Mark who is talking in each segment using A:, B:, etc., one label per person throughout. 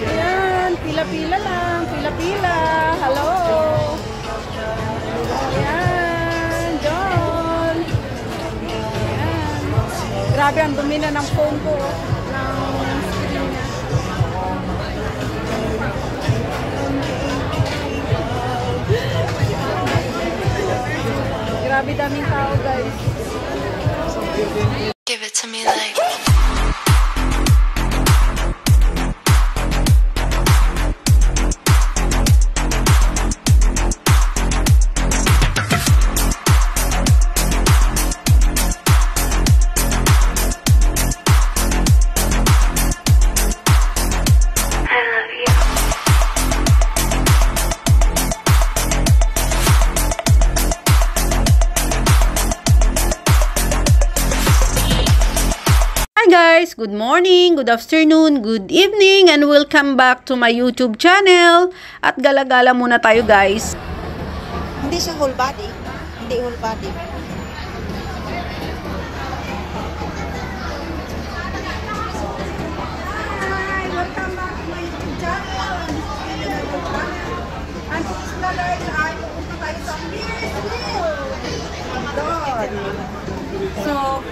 A: Ayan, pila-pila lang. Pila-pila. Hello. Ayan, John. Ayan. Grabe, ang dumi na ng phone ko. Grabe daming tao, guys.
B: Give it to me like
A: guys, good morning, good afternoon, good evening, and welcome back to my YouTube channel. At gala-gala muna tayo, guys.
C: Hindi siya whole body. Hindi whole body.
A: Hi, welcome back to my YouTube channel. And guys, ay pupunta tayo sa Ferris wheel. So,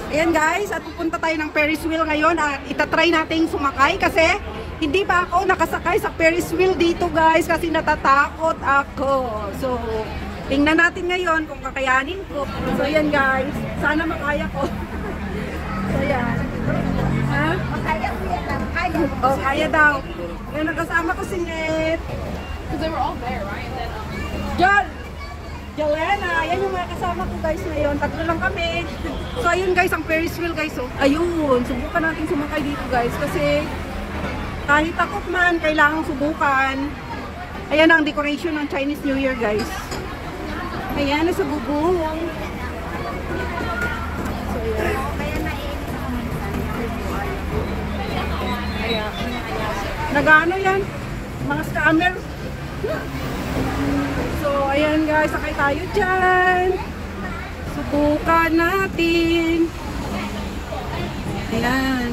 A: ayan guys, at pupunta tayo ng Ferris wheel ngayon at itatry natin sumakay kasi hindi pa ako nakasakay sa Ferris wheel dito guys kasi natatakot ako. So, tingnan natin ngayon kung kakayanin ko. So, ayan guys, sana makaya ko. So, ayan. Ha?
C: Makaya ko yan lang. Kaya.
A: Oh, kaya daw. Ayan, nakasama ko si Net.
B: because they were all there, right? And then
A: John! Jelena, yan yung mga kasama ko guys ngayon. Tatlo lang kami. So ayun guys, ang Ferris wheel guys. So, ayun, subukan natin sumakay dito guys. Kasi kahit takot man, kailangang subukan. Ayan ang decoration ng Chinese New Year guys. Ayan, nasa bubong. So ayan. Ayan. Nag-ano yan? Mga scammer. So, ayan guys, sakay tayo dyan. Subukan natin. Ayan.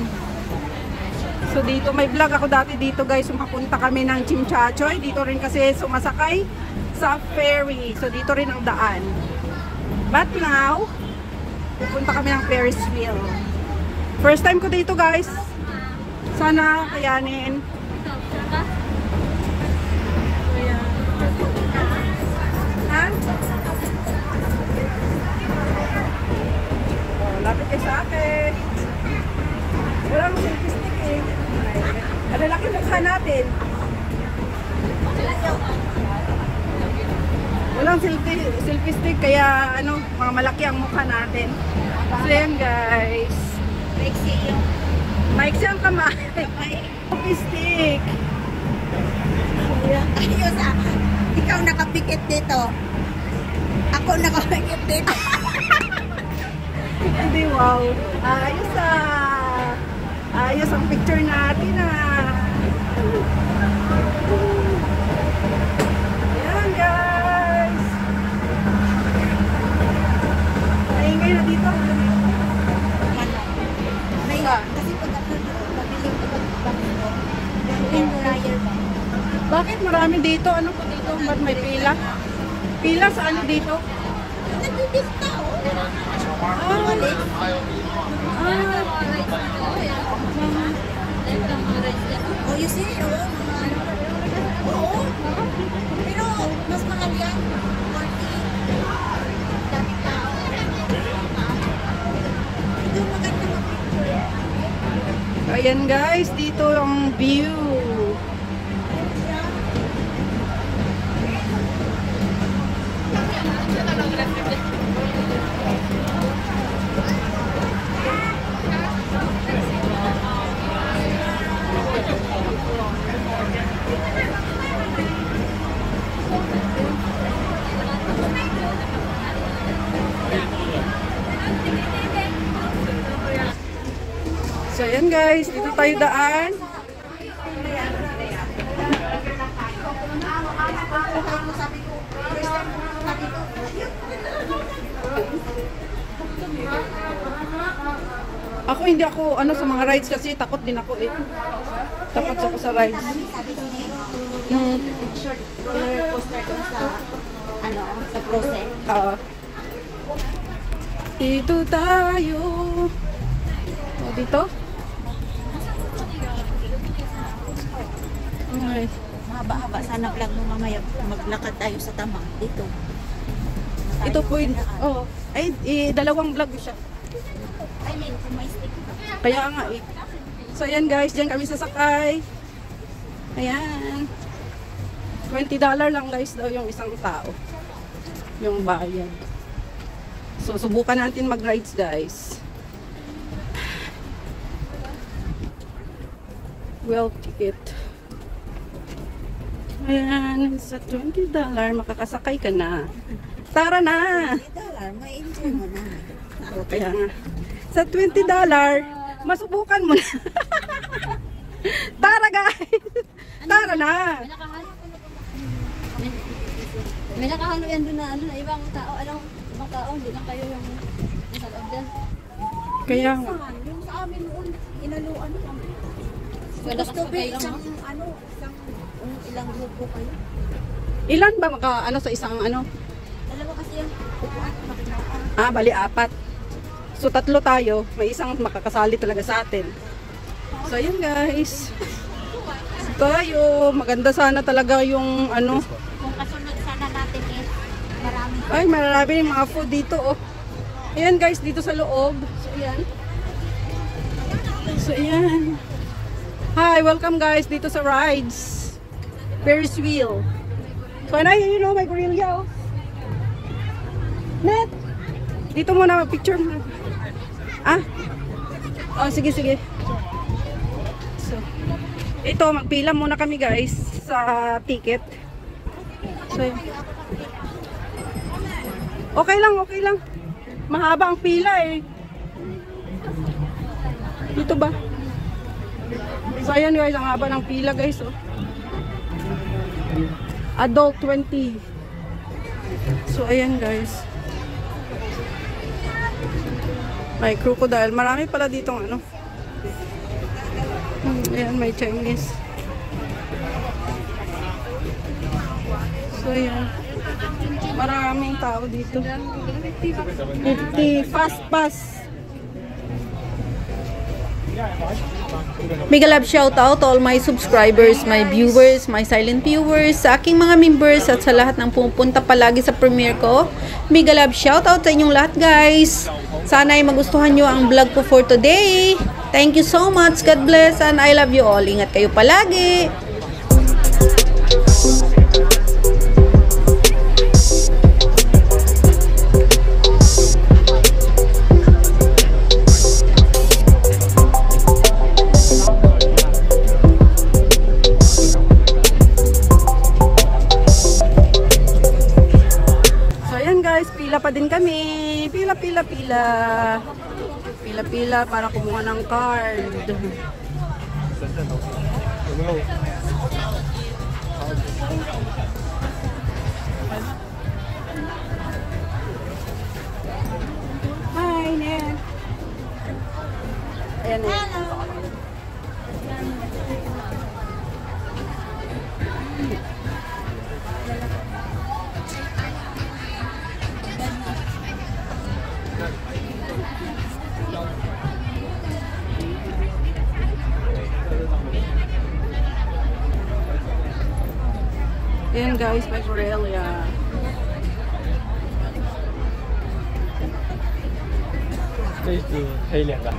A: So, dito may vlog ako dati dito guys. Sumapunta kami ng Chimchachoy. Dito rin kasi sumasakay sa ferry. So, dito rin ang daan. But now, pupunta kami ng Ferris wheel. First time ko dito guys. Sana kayanin. Lapit kayo sa akin. Walang selfie stick eh. Ano laki mukha natin? Walang selfie stick kaya ano, mga malaki ang mukha natin. So yan guys. Maiksi ang kamay. Selfie stick.
C: Ayos ah. Ikaw nakapikit dito. Ako nakapikit dito.
A: Hindi, wow. Ayos ah. Ayos ang picture natin ah. Ayan guys. Naingay na dito.
C: May kasi pag pabiling ko yung flyer ba?
A: Bakit marami dito? Ano po dito? Ba't may pila? Pila sa ano dito?
C: Nagbibigta oh. Oh, you see? Oo. Pero mas mahal yan. 40. Daming tao. Ito maganda mag-picture.
A: Ayan guys, dito ang view. So ayan guys, dito tayo daan. Ako hindi ako ano sa mga rides kasi takot din ako eh. Takot ako sa rides.
C: Sabi ko niya,
A: Hmm.
C: short roller coaster doon sa, ano, sa process.
A: Dito tayo. O, dito? Okay.
C: Mahaba-haba sana vlog mo mamaya. Maglakad tayo sa tama dito.
A: Ito po yun. Oh. Ay, dalawang vlog siya.
C: I mean, kung may stick.
A: Kaya nga eh. So ayan guys, dyan kami sasakay. Ayan. $20 lang guys daw yung isang tao. Yung bayad. So subukan natin mag-rides guys. Well ticket. Ayan, sa $20 makakasakay ka na. Tara na!
C: $20, may enjoy mo na.
A: O, kaya nga. Sa $20, masubukan mo na. Tara guys! Tara na!
D: May nakahalo yan doon na ano na ibang tao, ibang tao, hindi lang kayo yung nasa loob dyan.
A: Kaya nga.
C: Yung sa amin noon, inaluan lang.
D: Malakas
C: Gusto
D: pa
C: ba
D: kayo lang,
C: isang,
D: no?
C: ano, ilang grupo kayo?
A: Ilan ba maka ano sa isang ano?
C: Dalawa kasi yung upuan, makinaan.
A: Ah, bali 4. So 3 tayo, may isang makakasali talaga sa atin. So yun guys. Tayo, maganda sana talaga yung ano.
C: Kung kasunod sana natin eh, marami.
A: Ay, marami yung mga food dito oh. Ayan guys, dito sa loob. So ayan. So ayan. Hi, welcome guys dito sa rides. Ferris wheel. So na, you know my gorilla. Oh. Net. Dito muna picture mo. Ah? Oh, sige sige. So, ito magpila muna kami guys sa ticket. So, yun. Okay lang. Mahaba ang pila eh. Dito ba? So ayan guys, ang haba ng pila guys oh. Adult 20. So ayan guys. May crocodile. Marami pala ditong ano. Ayan, may Chinese. So ayan. Maraming tao dito. 50 fast pass.
E: Mega love shoutout to all my subscribers, my viewers, my silent viewers, sa aking mga members at sa lahat ng pumupunta palagi sa premiere ko. Mega love shoutout sa inyong lahat guys. Sana ay magustuhan nyo ang vlog ko for today. Thank you so much. God bless and I love you all. Ingat kayo palagi.
A: Pila pa din kami. Pila para kumuha ng card. Hi, Net. Ayan, Net. Ayan guys, may Corellia.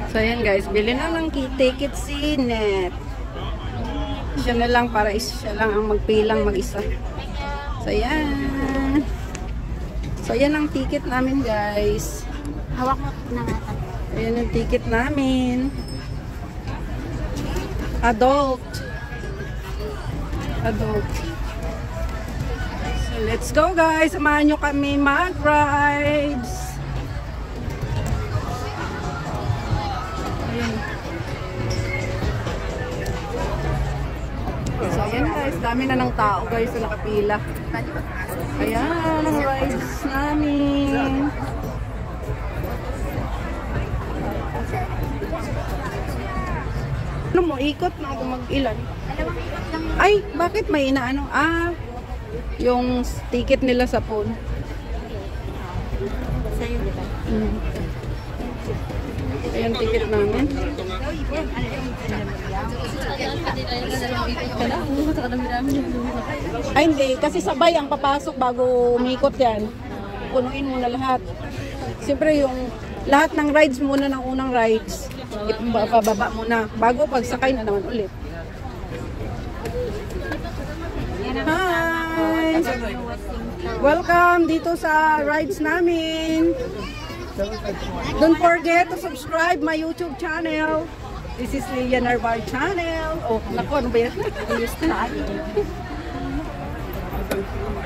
A: So ayan guys, bili na ng ticket si Net. Siya na lang para siya lang ang magpilang mag-isa. So ayan. So ayan ang ticket namin guys.
C: Hawak mo na nga.
A: Ayan ang ticket namin. Adult. So let's go guys. Samahan nyo kami mag-rides. Ayan. So ayan guys. Dami na ng tao guys na nakapila. Ayan ang rides namin. Ano mo, ikot na ako mag-ilan? Ay, bakit may inaano? Yung ticket nila sa phone.
D: Sa'yo, di ba?
A: Ayan, ticket namin. Ay, hindi. Kasi sabay ang papasok bago umikot yan. Punuin mo na lahat. Siyempre, yung lahat ng rides muna ng unang rides, ipababa muna. Bago pagsakay na naman ulit. Hi! Welcome dito sa rides namin. Don't forget to subscribe my YouTube channel. This is Lilia Narvar channel. Oh, naku, ano ba yan?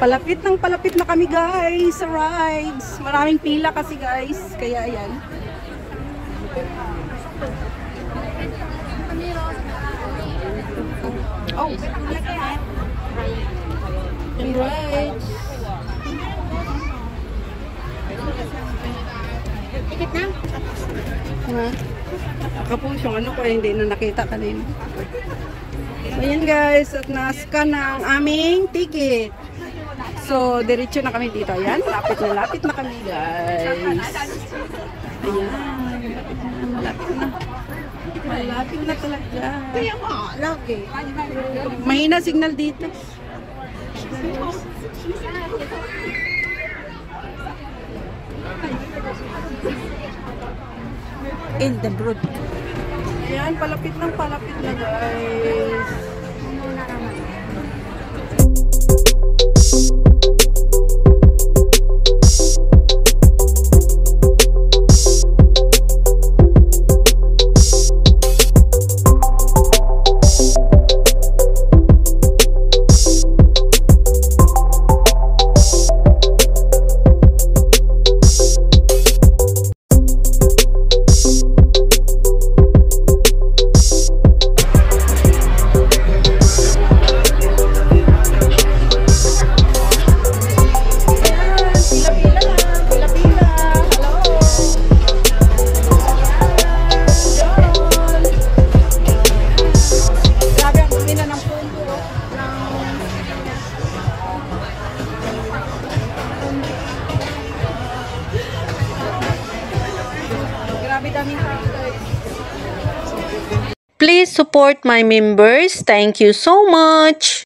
A: Palapit na kami guys sa rides. Maraming pila kasi guys. Kaya ayan. Oh. And rides.
D: Ticket na?
A: Ha? Kapos yung ano ko hindi na nakita kanina. Ayan guys, at na-scan na ang aming ticket. So, diretso na kami dito. Ayan, lapit na kami guys. Ayan, malapit na talaga.
C: Kaya nga, lagi.
A: Mahina signal dito.
C: In the brood.
A: Ayan, palapit na guys.
E: Please support my members. Thank you so much.